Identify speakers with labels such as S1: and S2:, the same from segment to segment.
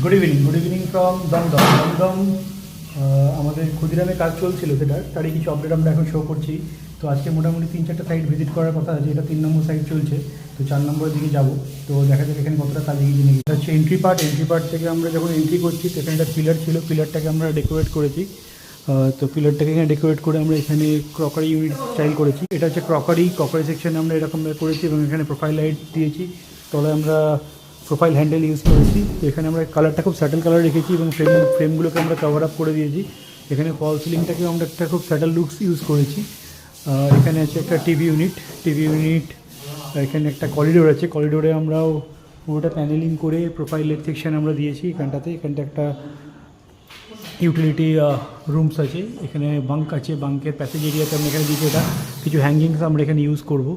S1: Good evening from Dumdum. Dumdum আমাদের ক্ষুদিরামে কাজ চলছিল, তারই কিছু আপডেট আমরা এখন শো করছি। তো আজকে মোটামুটি 3-4টা সাইট ভিজিট করার কথা আছে। এটা 3 নম্বর সাইট চলছে, তো 4 নম্বরের দিকে যাব। তো দেখা যাক এখানে কতটা কাজ এগিয়ে নিয়ে। এটা হচ্ছে এন্ট্রি পার্ট থেকে আমরা যখন এন্ট্রি করছি, তো এখানে একটা পিলার ছিল, পিলারটাকে আমরা ডেকোরেট করেছি। তো পিলারটাকে এখানে ডেকোরেট করে আমরা এখানে ক্রকারি ইউনিট স্টাইল করেছি। এটা হচ্ছে ক্রকারি সেকশনে আমরা এরকমভাবে করেছি এবং এখানে প্রোফাইল লাইট দিয়েছি। তলায় আমরা প্রোফাইল হ্যান্ডেল ইউজ করেছি। তো এখানে আমরা কালারটা খুব স্যাটেল কালার রেখেছি এবং ফ্রেমগুলোকে আমরা কভার আপ করে দিয়েছি। এখানে ফল সিলিংটাকেও আমরা একটা খুব স্যাটেল লুকস ইউজ করেছি। এখানে আছে একটা টিভি ইউনিট। এখানে একটা করিডোর আছে, করিডোরে আমরাও পুরোটা প্যানেলিং করে প্রোফাইলের সেকশন আমরা দিয়েছি। এখানটা একটা ইউটিলিটি রুমস আছে, এখানে বাঙ্ক আছে, বাঙ্কের প্যাসেজ এরিয়াতে আমরা এখানে দিয়েছি। এটা কিছু হ্যাঙ্গিংস আমরা এখানে ইউজ করব।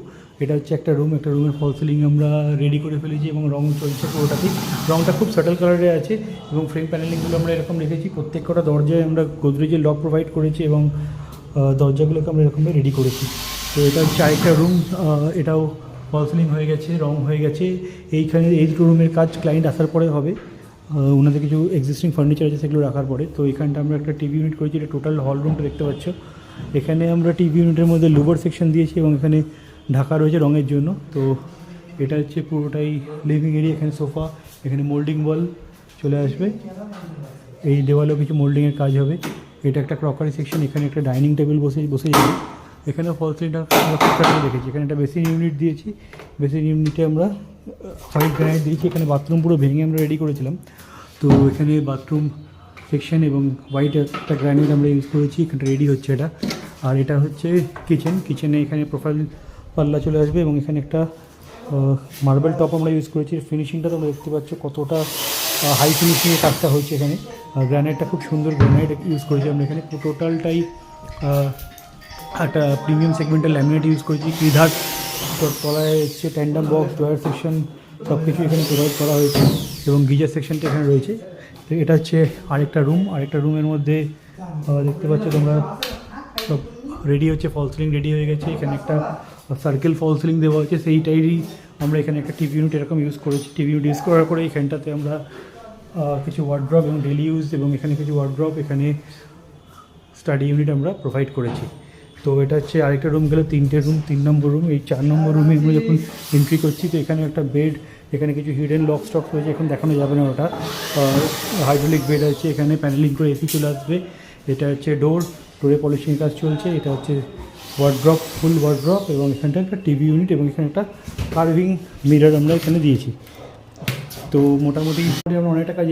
S1: এটা হচ্ছে একটা রুমের ফল সিলিং আমরা রেডি করে ফেলেছি এবং রং চলছে পুরোটাতেই। রংটা খুব সাটল কালারে আছে এবং ফ্রেম প্যানেলিংগুলো আমরা এরকম রেখেছি। প্রত্যেকটা দরজায় আমরা গোদরেজের লক প্রোভাইড করেছি এবং দরজাগুলোকে আমরা এরকমভাবে রেডি করেছি। তো এটা হচ্ছে আরেকটা রুম, এটাও ফল সিলিং হয়ে গেছে, রং হয়ে গেছে। এইখানে এই দুটো রুমের কাজ ক্লায়েন্ট আসার পরে হবে, ওনাদের কিছু এক্সিস্টিং ফার্নিচার আছে সেগুলো রাখার পরে। তো এখানটা আমরা একটা টিভি ইউনিট করেছি, এটা টোটাল হল রুমটা দেখতে পাচ্ছ। এখানে আমরা টিভি ইউনিটের মধ্যে লুভার সেকশন দিয়েছি এবং এখানে ঢাকা রয়েছে রঙের জন্য। তো এটা হচ্ছে পুরোটাই লিভিং এরিয়া। এখানে সোফা, এখানে মোল্ডিং বল চলে আসবে, এই দেওয়ালেও কিছু মোল্ডিংয়ের কাজ হবে। এটা একটা ক্রকারি সেকশন, এখানে একটা ডাইনিং টেবিল বসে যাবে। এখানেও ফল সিলিংটা দেখেছি। এখানে একটা বেসিন ইউনিট দিয়েছি, বেসিন ইউনিটে আমরা হোয়াইট গ্রানাইট দিয়েছি। এখানে বাথরুম পুরো ভেঙে আমরা রেডি করেছিলাম। তো এখানে বাথরুম সেকশন এবং হোয়াইট একটা গ্রানাইট আমরা ইউজ করেছি, এখানটা রেডি হচ্ছে এটা। আর এটা হচ্ছে কিচেনে এখানে প্রোফাইল পাল্লা চলে আসবে এবং এখানে একটা মার্বেল টপ আমরা ইউজ করেছি। ফিনিশিংটা তোমরা দেখতে পাচ্ছ কতটা হাই ফিনিশিংয়ের কাজটা হচ্ছে এখানে। গ্রানাইটটা খুব সুন্দর গ্রানাইট ইউজ করেছি আমরা এখানে। টোটালটাই একটা প্রিমিয়াম সেগমেন্টের ল্যামিনেট ইউজ করেছি। ক্রিধার তলায় হচ্ছে ট্যান্ডাম বক্স, ড্রয়ার সেকশন সব কিছু এখানে প্রোভাইড করা হয়েছে এবং গিজার সেকশনটা এখানে রয়েছে। তো এটা হচ্ছে আরেকটা রুমের মধ্যে দেখতে পাচ্ছ তোমরা সব রেডি হচ্ছে, ফল সিলিং রেডি হয়ে গেছে। এখানে একটা সার্কেল ফল সিলিং দেওয়া হচ্ছে, সেইটাই আমরা এখানে একটা টিভি ইউনিট এরকম ইউজ করেছি। টিভি ইউনিট ইউজ করার পরে এখানটাতে আমরা কিছু ওয়ার্ডড্রপ এবং ডেলি ইউজ এবং এখানে কিছু ওয়ার্ডড্রপ, এখানে স্টাডি ইউনিট আমরা প্রোভাইড করেছি। তো এটা হচ্ছে আরেকটা রুম গেলে 3টে রুম, 3 নম্বর রুম। এই 4 নম্বর রুমে আমরা যখন এন্ট্রি করছি, তো এখানে একটা বেড, এখানে কিছু হিডেন লক স্টক রয়েছে, এখন দেখানো যাবে না ওটা। হাইড্রোলিক বেড আছে, এখানে প্যানেলিং করে এসি চলে আসবে। এটা হচ্ছে ডোরে পলিশিং কাজ চলছে। এটা হচ্ছে ওয়ার্ডড্রপ, ফুল ওয়ার্ডড্রপ এবং এখানটা একটা টিভি ইউনিট এবং এখানে একটা কার্ভিং মিরর আমরা এখানে দিয়েছি। তো মোটামুটি আমরা অনেকটা কাজ